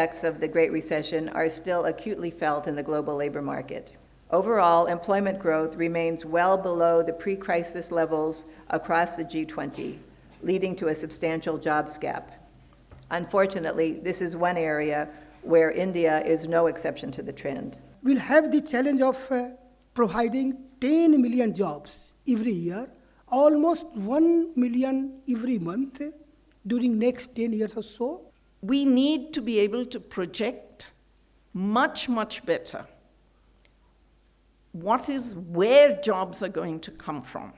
effects of the Great Recession are still acutely felt in the global labor market. Overall, employment growth remains well below the pre-crisis levels across the G20, leading to a substantial jobs gap. Unfortunately, this is one area where India is no exception to the trend. We'll have the challenge of providing 10 million jobs every year, almost 1 million every month during next 10 years or so. We need to be able to project much, much better where jobs are going to come from.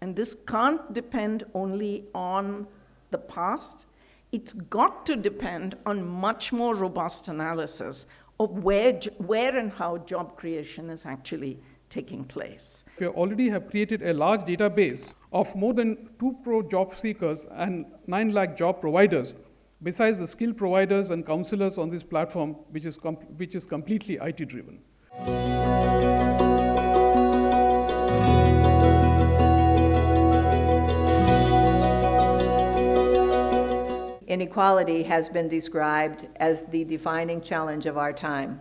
And this can't depend only on the past. It's got to depend on much more robust analysis of where and how job creation is actually taking place. We already have created a large database of more than 2 crore job seekers and 9 lakh job providers, besides the skill providers and counselors on this platform, which is completely IT-driven. Inequality has been described as the defining challenge of our time.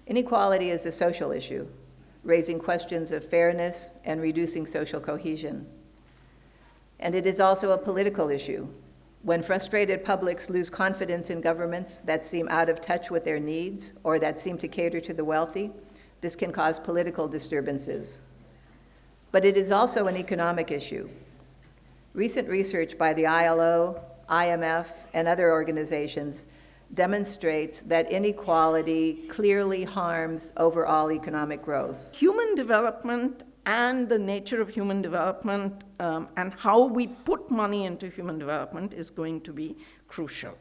Inequality is a social issue, raising questions of fairness and reducing social cohesion. And it is also a political issue. When frustrated publics lose confidence in governments that seem out of touch with their needs or that seem to cater to the wealthy, this can cause political disturbances. But it is also an economic issue. Recent research by the ILO, IMF, and other organizations demonstrates that inequality clearly harms overall economic growth. Human development and the nature of human development and how we put money into human development is going to be crucial.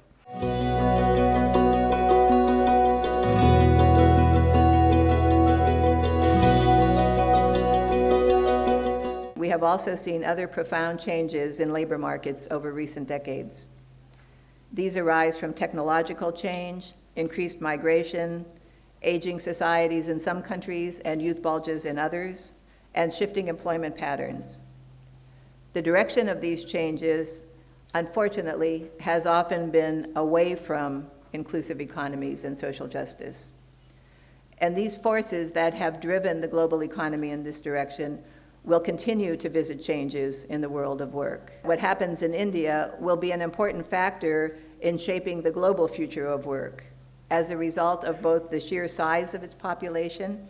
We have also seen other profound changes in labor markets over recent decades. These arise from technological change, increased migration, aging societies in some countries and youth bulges in others, and shifting employment patterns. The direction of these changes, unfortunately, has often been away from inclusive economies and social justice. And these forces that have driven the global economy in this direction will continue to visit changes in the world of work. What happens in India will be an important factor in shaping the global future of work as a result of both the sheer size of its population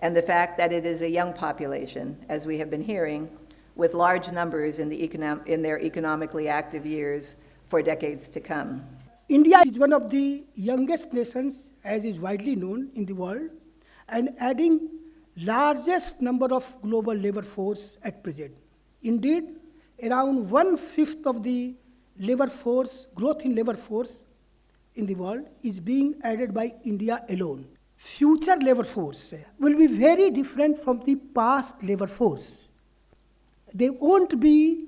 and the fact that it is a young population, as we have been hearing, with large numbers in their economically active years for decades to come. India is one of the youngest nations, as is widely known in the world, and adding largest number of global labor force at present. Indeed, around 1/5 of the labor force, growth in labor force in the world is being added by India alone. Future labor force will be very different from the past labor force. They won't be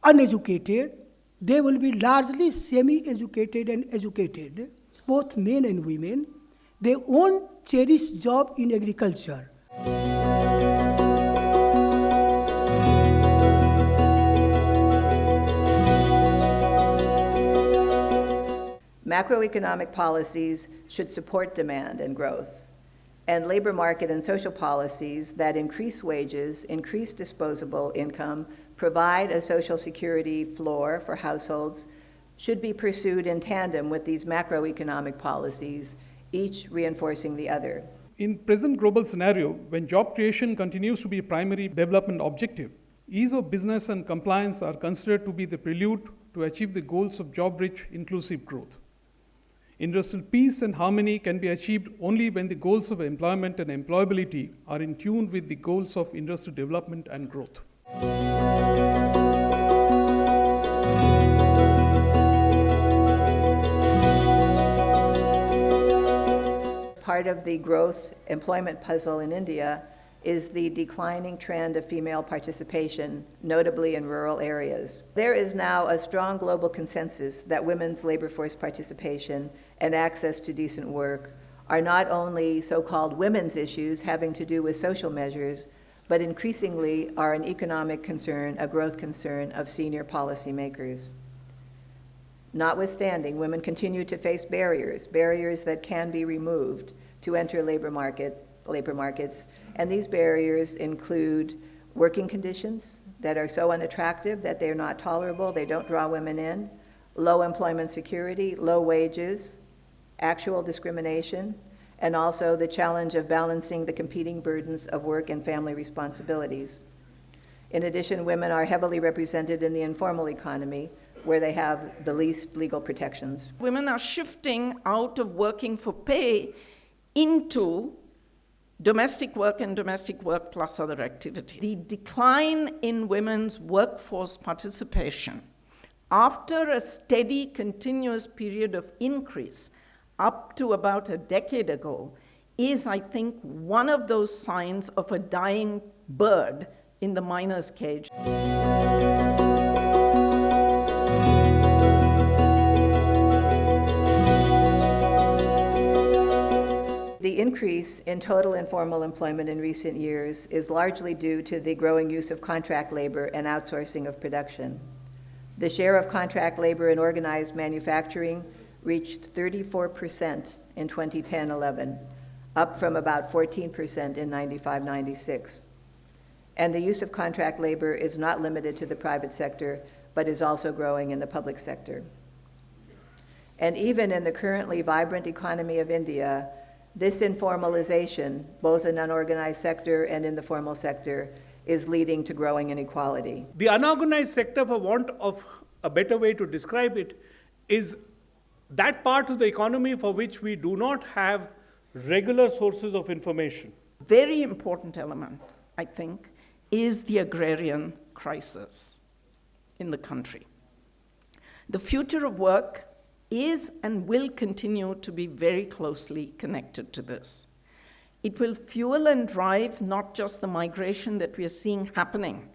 uneducated, they will be largely semi-educated and educated, both men and women. They won't cherish job in agriculture. Macroeconomic policies should support demand and growth, and labor market and social policies that increase wages, increase disposable income, provide a social security floor for households should be pursued in tandem with these macroeconomic policies, each reinforcing the other. In present global scenario, when job creation continues to be a primary development objective, ease of business and compliance are considered to be the prelude to achieve the goals of job-rich, inclusive growth. Industrial peace and harmony can be achieved only when the goals of employment and employability are in tune with the goals of industrial development and growth. Part of the growth employment puzzle in India is the declining trend of female participation, notably in rural areas. There is now a strong global consensus that women's labor force participation and access to decent work are not only so-called women's issues having to do with social measures, but increasingly are an economic concern, a growth concern of senior policymakers. Notwithstanding, women continue to face barriers that can be removed to enter labor markets, and these barriers include working conditions that are so unattractive that they're not tolerable, they don't draw women in, low employment security, low wages, actual discrimination, and also the challenge of balancing the competing burdens of work and family responsibilities. In addition, women are heavily represented in the informal economy, where they have the least legal protections. Women are shifting out of working for pay into domestic work and domestic work plus other activity. The decline in women's workforce participation after a steady, continuous period of increase up to about a decade ago is, I think, one of those signs of a dying bird in the miner's cage. The increase in total informal employment in recent years is largely due to the growing use of contract labor and outsourcing of production. The share of contract labor in organized manufacturing reached 34% in 2010-11, up from about 14% in 95-96. And the use of contract labor is not limited to the private sector, but is also growing in the public sector. And even in the currently vibrant economy of India, this informalization, both in unorganized sector and in the formal sector, is leading to growing inequality. The unorganized sector, for want of a better way to describe it, is that part of the economy for which we do not have regular sources of information. Very important element, I think, is the agrarian crisis in the country. The future of work is and will continue to be very closely connected to this. It will fuel and drive not just the migration that we are seeing happening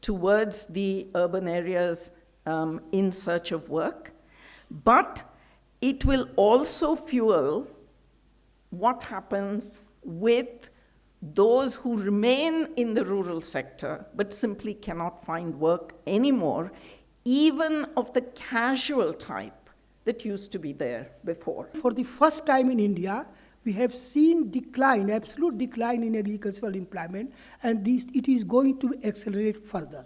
towards the urban areas in search of work, but it will also fuel what happens with those who remain in the rural sector but simply cannot find work anymore, even of the casual type that used to be there before. For the first time in India, we have seen decline, absolute decline in agricultural employment, and it is going to accelerate further.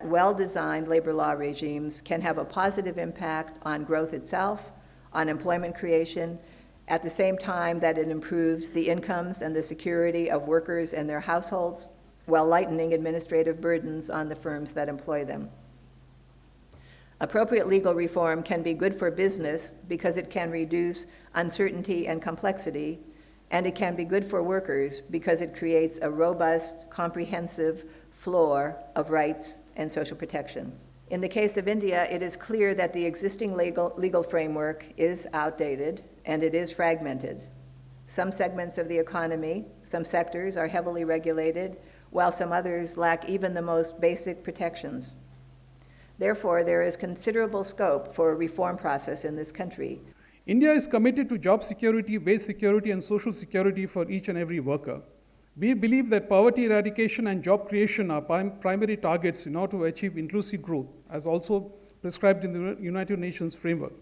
Well-designed labor law regimes can have a positive impact on growth itself, on employment creation, at the same time that it improves the incomes and the security of workers and their households, while lightening administrative burdens on the firms that employ them. Appropriate legal reform can be good for business because it can reduce uncertainty and complexity, and it can be good for workers because it creates a robust, comprehensive floor of rights and social protection. In the case of India, it is clear that the existing legal framework is outdated and it is fragmented. Some segments of the economy, some sectors are heavily regulated, while some others lack even the most basic protections. Therefore, there is considerable scope for a reform process in this country. India is committed to job security, wage security, and social security for each and every worker. We believe that poverty eradication and job creation are primary targets in order to achieve inclusive growth, as also prescribed in the United Nations framework.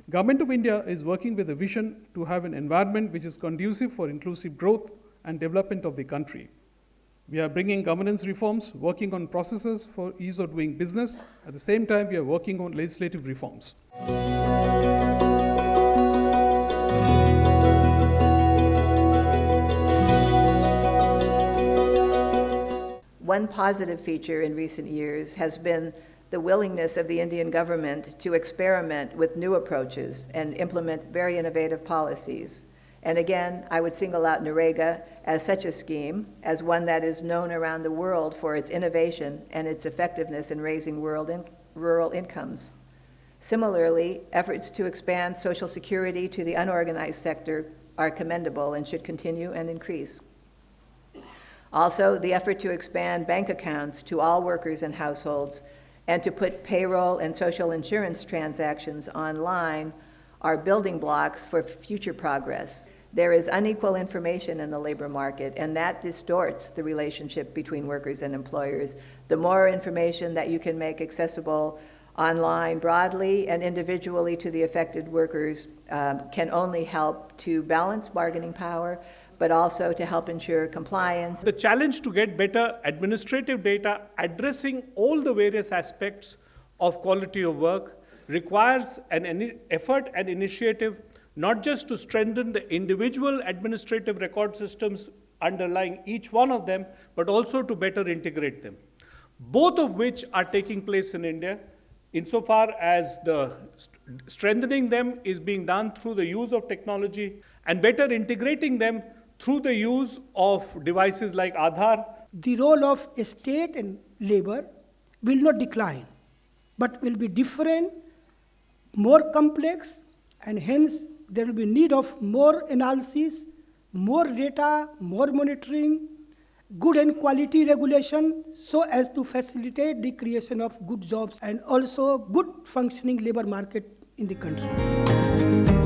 Government of India is working with a vision to have an environment which is conducive for inclusive growth and development of the country. We are bringing governance reforms, working on processes for ease of doing business. At the same time, we are working on legislative reforms. One positive feature in recent years has been the willingness of the Indian government to experiment with new approaches and implement very innovative policies. And again, I would single out NREGA as such a scheme, as one that is known around the world for its innovation and its effectiveness in raising rural incomes. Similarly, efforts to expand Social Security to the unorganized sector are commendable and should continue and increase. Also, the effort to expand bank accounts to all workers and households and to put payroll and social insurance transactions online are building blocks for future progress. There is unequal information in the labor market, and that distorts the relationship between workers and employers. The more information that you can make accessible online broadly and individually to the affected workers can only help to balance bargaining power, but also to help ensure compliance. The challenge to get better administrative data addressing all the various aspects of quality of work requires an effort and initiative not just to strengthen the individual administrative record systems underlying each one of them, but also to better integrate them, both of which are taking place in India, insofar as the strengthening them is being done through the use of technology and better integrating them through the use of devices like Aadhaar. The role of state and labor will not decline, but will be different, more complex, and hence there will be need of more analysis, more data, more monitoring, good and quality regulation so as to facilitate the creation of good jobs and also good functioning labor market in the country.